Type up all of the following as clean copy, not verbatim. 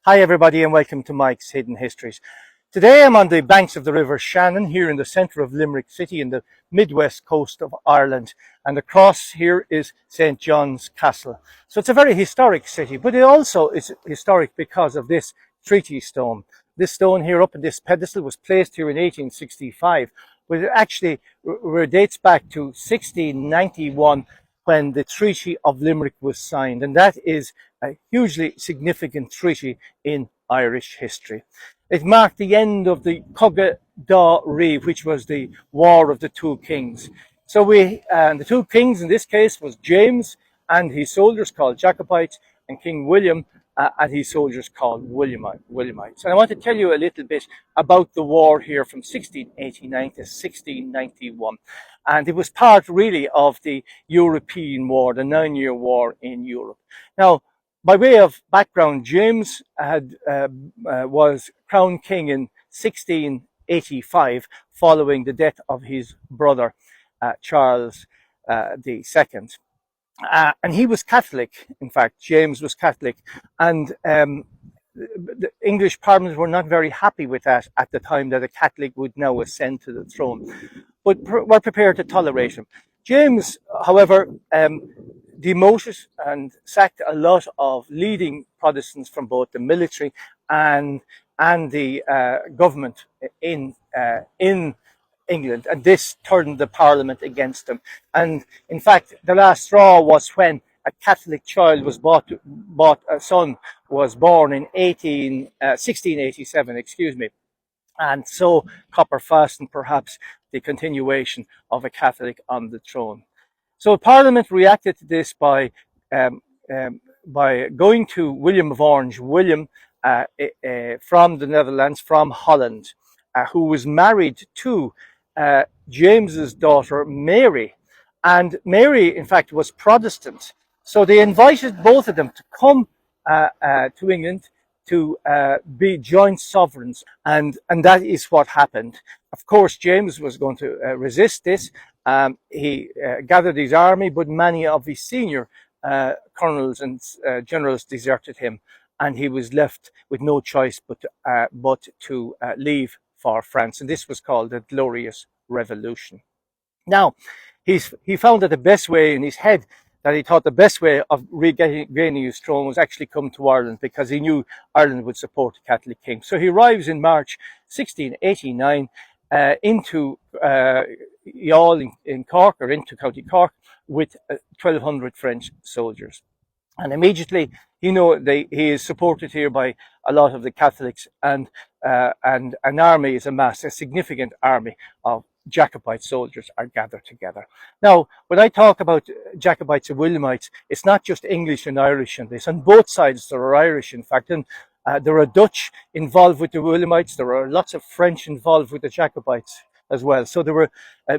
Hi everybody and welcome to Mike's Hidden Histories. Today I'm on the banks of the River Shannon here in the centre of Limerick City in the midwest coast of Ireland, and across here is St. John's Castle. So it's a very historic city, but it also is historic because of this treaty stone. This stone here up in this pedestal was placed here in 1865, but it actually dates back to 1691 when the Treaty of Limerick was signed, and that is a hugely significant treaty in Irish history. It marked the end of the Cogadh Dá Rí, which was the War of the Two Kings. So the two kings in this case was James and his soldiers called Jacobites, and King William and his soldiers called Williamites. And I want to tell you a little bit about the war here from 1689 to 1691. And it was part really of the European War, the 9-year war in Europe. Now, by way of background, James was crowned king in 1685 following the death of his brother Charles II. And he was Catholic. In fact, James was Catholic, and the English Parliament were not very happy with that at the time, that a Catholic would now ascend to the throne, but were prepared to tolerate him. James, however, demoted and sacked a lot of leading Protestants from both the military and the government in England, and this turned the Parliament against him. And in fact, the last straw was when a Catholic child was a son was born in 1687, and so copper fastened perhaps the continuation of a Catholic on the throne. So Parliament reacted to this by going to William of Orange, from the Netherlands, from Holland, who was married to James's daughter Mary, and Mary, in fact, was Protestant. So they invited both of them to come to England to be joint sovereigns, and that is what happened. Of course, James was going to resist this. He gathered his army, but many of his senior colonels and generals deserted him, and he was left with no choice but to leave for France, and this was called the Glorious Revolution. Now, he found that the best way in his head, that he thought the best way of regaining his throne was actually come to Ireland, because he knew Ireland would support the Catholic king. So he arrives in March 1689 into Youghal in Cork, or into County Cork, with 1,200 French soldiers. And immediately, he is supported here by a lot of the Catholics, and an army is amassed, a significant army of Jacobite soldiers are gathered together. Now, when I talk about Jacobites and Williamites, it's not just English and Irish in this. On both sides, there are Irish, in fact, and there are Dutch involved with the Williamites. There are lots of French involved with the Jacobites as well. So they were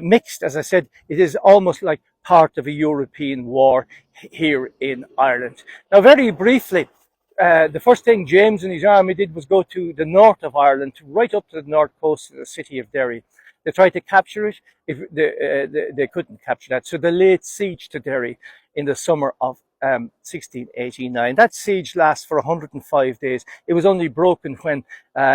mixed. As I said, it is almost like part of a European war here in Ireland. Now, very briefly, the first thing James and his army did was go to the north of Ireland, right up to the north coast of the city of Derry. They tried to capture it. They couldn't capture that. So they laid siege to Derry in the summer of 1689. That siege lasts for 105 days. It was only broken when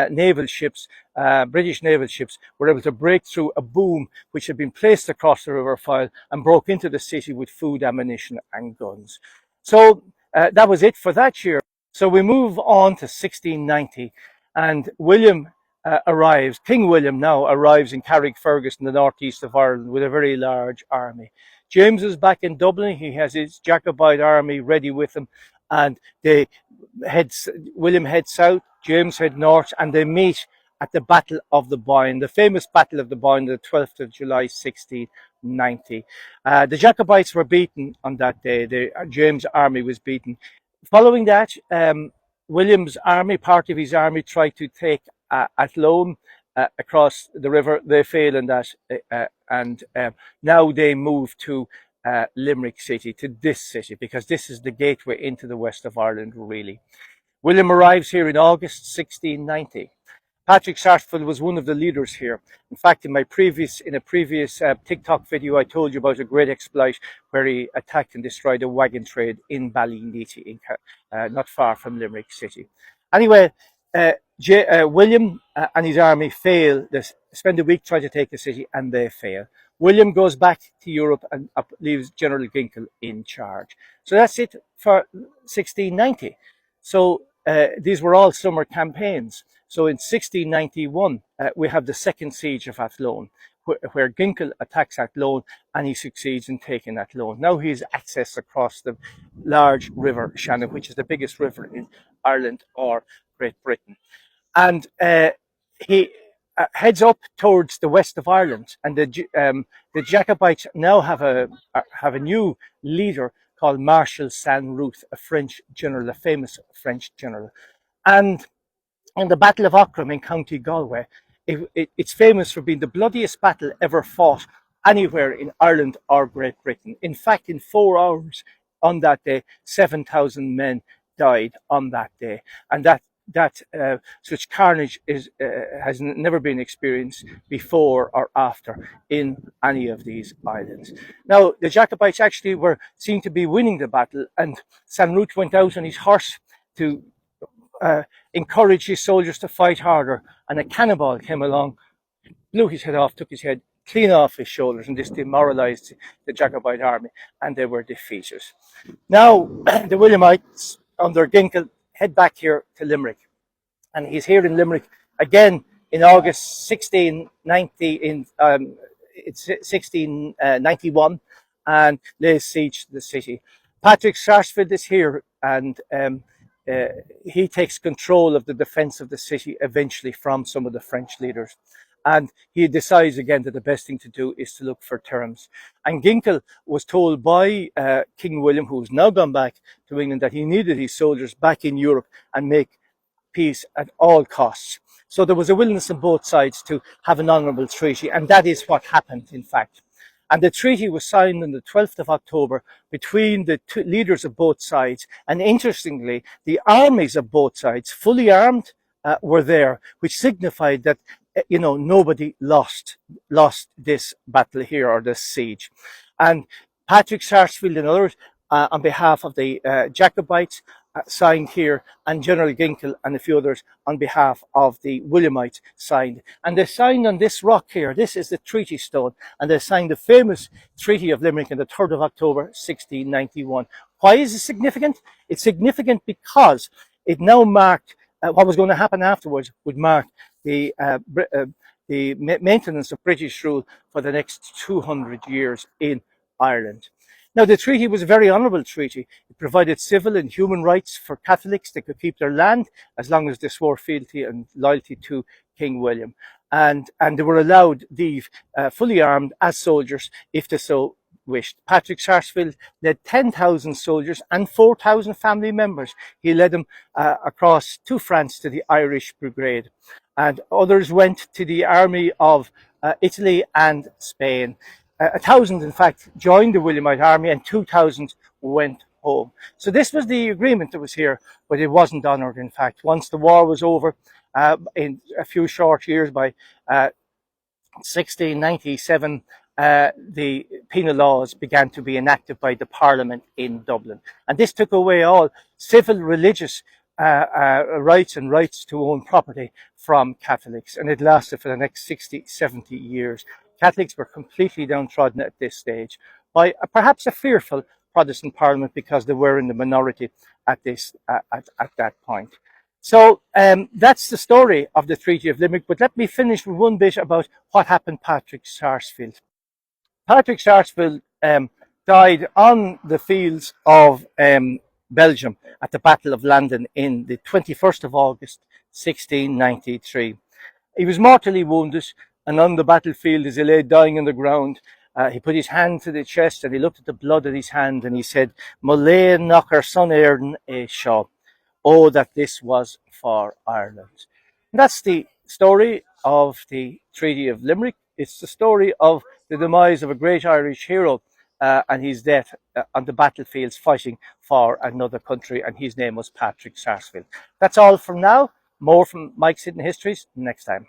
naval ships, British naval ships, were able to break through a boom which had been placed across the River Fyle and broke into the city with food, ammunition and guns. So that was it for that year. So we move on to 1690, and King William now arrives in Carrickfergus in the northeast of Ireland with a very large army. James is back in Dublin. He has his Jacobite army ready with him, and William heads south, James head north, and they meet at the Battle of the Boyne, the famous Battle of the Boyne, the 12th of July, 1690. The Jacobites were beaten on that day. James' army was beaten. Following that, William's army, part of his army, tried to take Athlone across the river. They failed in that, and now they move to Limerick City, to this city, because this is the gateway into the west of Ireland, really. William arrives here in August 1690. Patrick Sarsfield was one of the leaders here. In fact, in a previous TikTok video, I told you about a great exploit where he attacked and destroyed a wagon trade in Ballyneety, not far from Limerick City. Anyway, William and his army fail. They spend a week trying to take the city, and they fail. William goes back to Europe and leaves General Ginkel in charge. So that's it for 1690. So these were all summer campaigns. So in 1691, we have the second siege of Athlone, where Ginkel attacks Athlone and he succeeds in taking Athlone. Now he has access across the large river Shannon, which is the biggest river in Ireland or Great Britain. And he heads up towards the west of Ireland, and the Jacobites now have a new leader called Marshal Saint-Ruth, a French general, a famous French general. And in the Battle of Aughrim in County Galway, it's famous for being the bloodiest battle ever fought anywhere in Ireland or Great Britain. In fact, in 4 hours on that day, 7,000 men died on that day, and that such carnage has never been experienced before or after in any of these islands. Now, the Jacobites actually seemed to be winning the battle, and Saint-Ruth went out on his horse to encourage his soldiers to fight harder, and a cannonball came along, blew his head off, took his head clean off his shoulders, and this demoralized the Jacobite army, and they were defeated. Now, the Williamites under Ginkel head back here to Limerick, and he's here in Limerick again in August 1690 it's 1691, and lays siege to the city. Patrick Sarsfield is here, and he takes control of the defense of the city eventually from some of the French leaders. And he decides again that the best thing to do is to look for terms. And Ginkel was told by King William, who's now gone back to England, that he needed his soldiers back in Europe and make peace at all costs. So there was a willingness on both sides to have an honourable treaty, and that is what happened, in fact. And the treaty was signed on the 12th of October between the two leaders of both sides. And interestingly, the armies of both sides, fully armed, were there, which signified that nobody lost this battle here, or this siege. And Patrick Sarsfield and others, on behalf of the Jacobites, signed here, and General Ginkel and a few others on behalf of the Williamites signed. And they signed on this rock here. This is the Treaty Stone, and they signed the famous Treaty of Limerick on the 3rd of October 1691. Why is it significant? It's significant because it now marked what was going to happen afterwards, would mark the maintenance of British rule for the next 200 years in Ireland. Now, the treaty was a very honourable treaty. It provided civil and human rights for Catholics. They could keep their land as long as they swore fealty and loyalty to King William. And they were allowed leave fully armed as soldiers if they so wished. Patrick Sarsfield led 10,000 soldiers and 4,000 family members. He led them across to France to the Irish Brigade. And others went to the army of Italy and Spain. 1,000, in fact, joined the Williamite army, and 2,000 went home. So this was the agreement that was here, but it wasn't honoured, in fact. Once the war was over, in a few short years, by 1697, the penal laws began to be enacted by the Parliament in Dublin. And this took away all civil, religious rights and rights to own property from Catholics. And it lasted for the next 60, 70 years. Catholics were completely downtrodden at this stage by perhaps a fearful Protestant Parliament, because they were in the minority at that point. So that's the story of the Treaty of Limerick. But let me finish with one bit about what happened to Patrick Sarsfield. Patrick Sarsfield died on the fields of Belgium at the Battle of Landen in the 21st of August, 1693. He was mortally wounded, and on the battlefield, as he lay dying on the ground, he put his hand to the chest and he looked at the blood in his hand, and he said, "Mullaigh knocker son Éireann é seo." Oh, that this was for Ireland. And that's the story of the Treaty of Limerick. It's the story of the demise of a great Irish hero and his death on the battlefields fighting for another country, and his name was Patrick Sarsfield. That's all from now. More from Mike's Hidden Histories next time.